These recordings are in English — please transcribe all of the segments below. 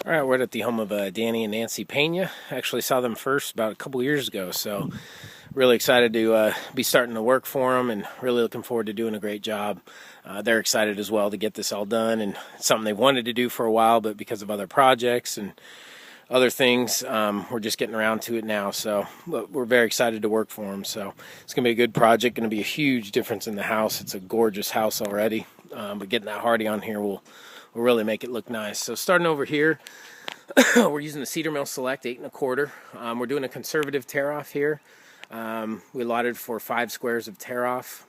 All right, we're at the home of Danny and Nancy Pena. Actually saw them first about a couple years ago, so really excited to be starting to work for them and really looking forward to doing a great job. They're excited as well to get this all done, and it's something they've wanted to do for a while, but because of other projects and other things, we're just getting around to it now. So we're very excited to work for them. So it's going to be a good project, going to be a huge difference in the house. It's a gorgeous house already, but getting that Hardie on here will really make it look nice. So starting over here, we're using the Cedar Mill Select 8 1/4. We're doing a conservative tear off here. We allotted for 5 squares of tear off,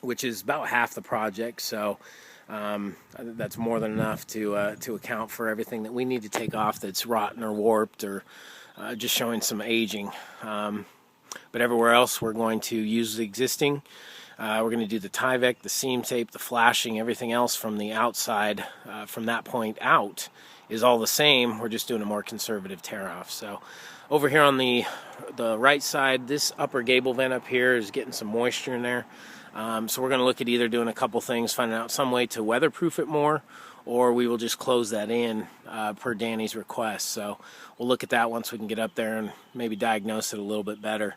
which is about half the project. So that's more than enough to account for everything that we need to take off that's rotten or warped or just showing some aging. But everywhere else, we're going to use the existing. We're going to do the Tyvek, the seam tape, the flashing, everything else from the outside, from that point out, is all the same. We're just doing a more conservative tear off. So over here on the right side, this upper gable vent up here is getting some moisture in there. So we're going to look at either doing a couple things, finding out some way to weatherproof it more, or we will just close that in per Danny's request. So we'll look at that once we can get up there and maybe diagnose it a little bit better.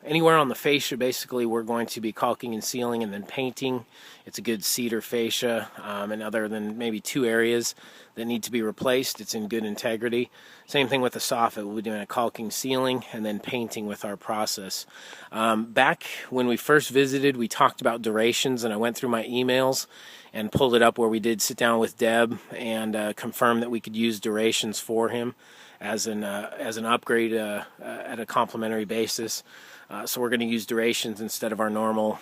Anywhere on the fascia, basically, we're going to be caulking and sealing and then painting. It's a good cedar fascia, and other than maybe 2 areas that need to be replaced, it's in good integrity. Same thing with the soffit. We'll be doing a caulking, sealing, and then painting with our process. Back when we first visited, we talked about durations, and I went through my emails and pulled it up where we did sit down with Deb and confirm that we could use durations for him as an upgrade at a complimentary basis. So we're going to use durations instead of our normal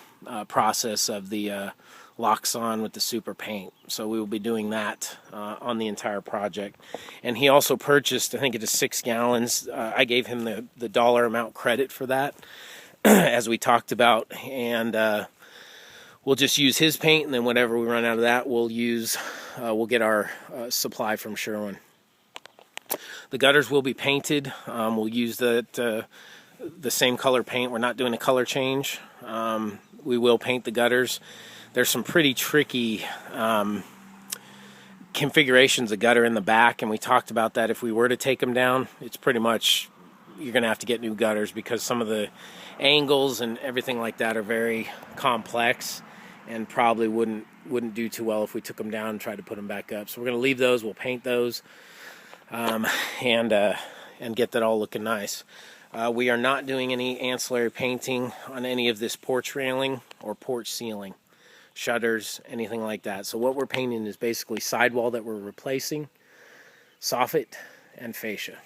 process of the locks on with the super paint. So we will be doing that on the entire project. And he also purchased, I think it is 6 gallons. I gave him the dollar amount credit for that, as we talked about. And we'll just use his paint, and then whatever we run out of that, we'll get our supply from Sherwin. The gutters will be painted. We'll use the same color paint. We're not doing a color change. We will paint the gutters. There's some pretty tricky configurations of gutter in the back, and we talked about that. If we were to take them down, it's pretty much you're going to have to get new gutters because some of the angles and everything like that are very complex and probably wouldn't do too well if we took them down and tried to put them back up. So we're going to leave those. We'll paint those and get that all looking nice. We are not doing any ancillary painting on any of this porch railing or porch ceiling, shutters, anything like that. So what we're painting is basically sidewall that we're replacing, soffit, and fascia.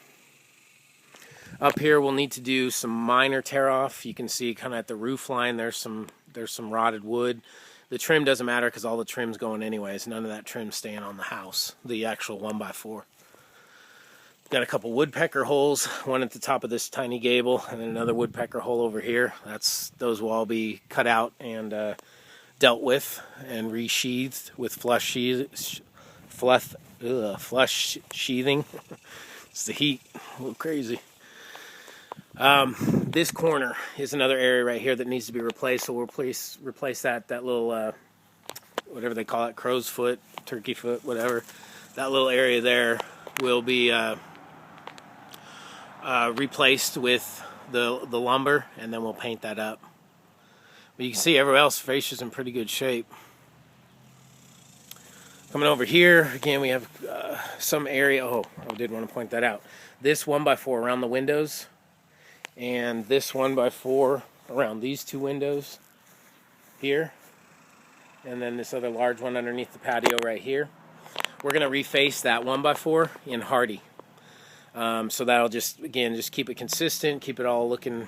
Up here we'll need to do some minor tear off. You can see kind of at the roof line there's some rotted wood. The trim doesn't matter because all the trim's going anyways. None of that trim's staying on the house, the actual 1x4. Got a couple woodpecker holes, one at the top of this tiny gable, and then another woodpecker hole over here. Those will all be cut out and dealt with and resheathed with flush sheathing. It's the heat, a little crazy. This corner is another area right here that needs to be replaced, so we'll replace that little, whatever they call it, crow's foot, turkey foot, whatever. That little area there will be replaced with the lumber, and then we'll paint that up. But you can see everywhere else, fascia's in pretty good shape. Coming over here, again, we have some area. Oh, I did want to point that out. This 1x4 around the windows, and this 1x4 around these 2 windows here, and then this other large one underneath the patio right here. We're going to reface that 1x4 in Hardie. So that'll just keep it consistent, keep it all looking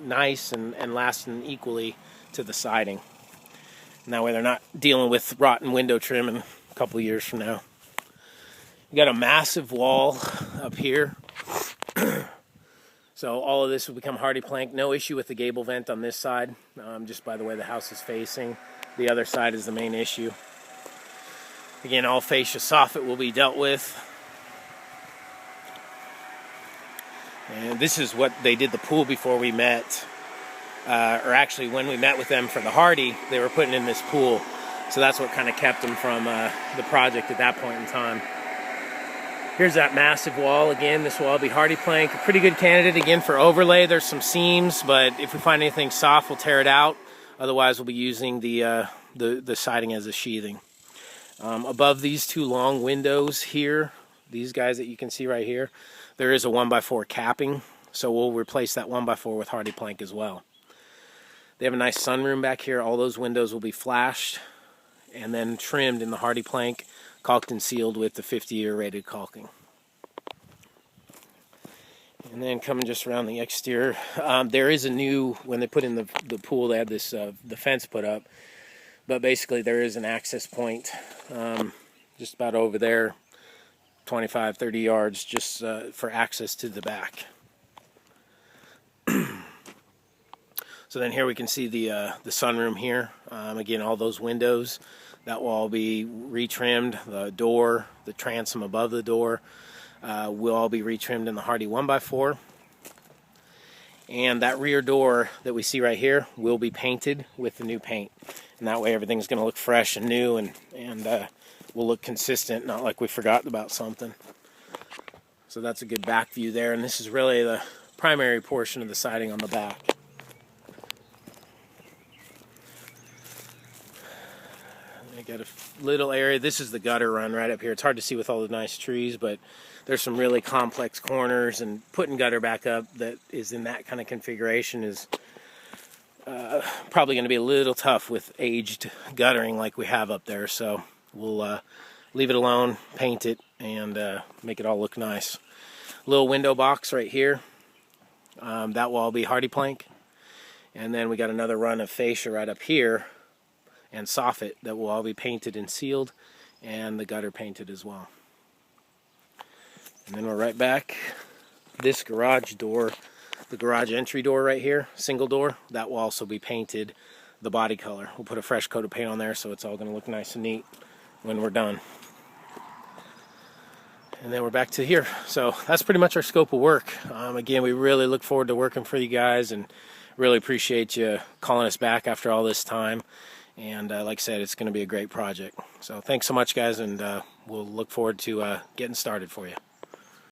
nice and lasting equally to the siding. And that way they're not dealing with rotten window trim in a couple of years from now. We got a massive wall up here. So all of this will become Hardie plank. No issue with the gable vent on this side, just by the way the house is facing. The other side is the main issue. Again, all fascia soffit will be dealt with. And this is what they did the pool before we met. Or actually, when we met with them for the Hardie, they were putting in this pool. So that's what kind of kept them from the project at that point in time. Here's that massive wall again. This will all be Hardie plank. A pretty good candidate again for overlay. There's some seams, but if we find anything soft, we'll tear it out. Otherwise, we'll be using the siding as a sheathing. Above these two long windows here, these guys that you can see right here, there is a 1x4 capping, so we'll replace that 1x4 with Hardie plank as well. They have a nice sunroom back here. All those windows will be flashed and then trimmed in the Hardie plank, caulked and sealed with the 50-year rated caulking. And then coming just around the exterior, there is a new, when they put in the pool, they had this the fence put up, but basically there is an access point just about over there, 25-30 yards, just for access to the back. So then here we can see the sunroom here. Again, all those windows, that will all be retrimmed. The door, the transom above the door, will all be retrimmed in the Hardie 1x4. And that rear door that we see right here will be painted with the new paint. And that way everything's going to look fresh and new, and will look consistent, not like we forgot about something. So that's a good back view there, and this is really the primary portion of the siding on the back. I got a little area. This is the gutter run right up here. It's hard to see with all the nice trees, but there's some really complex corners, and putting gutter back up that is in that kind of configuration is probably going to be a little tough with aged guttering like we have up there. So we'll leave it alone, paint it, and make it all look nice. Little window box right here. That will all be Hardie plank. And then we got another run of fascia right up here and soffit that will all be painted and sealed, and the gutter painted as well. And then we're right back. This garage door, the garage entry door right here, single door, that will also be painted the body color. We'll put a fresh coat of paint on there, so it's all going to look nice and neat when we're done. And then we're back to here. So that's pretty much our scope of work. Again, we really look forward to working for you guys, and really appreciate you calling us back after all this time. And like I said, it's going to be a great project. So thanks so much, guys, and we'll look forward to getting started for you.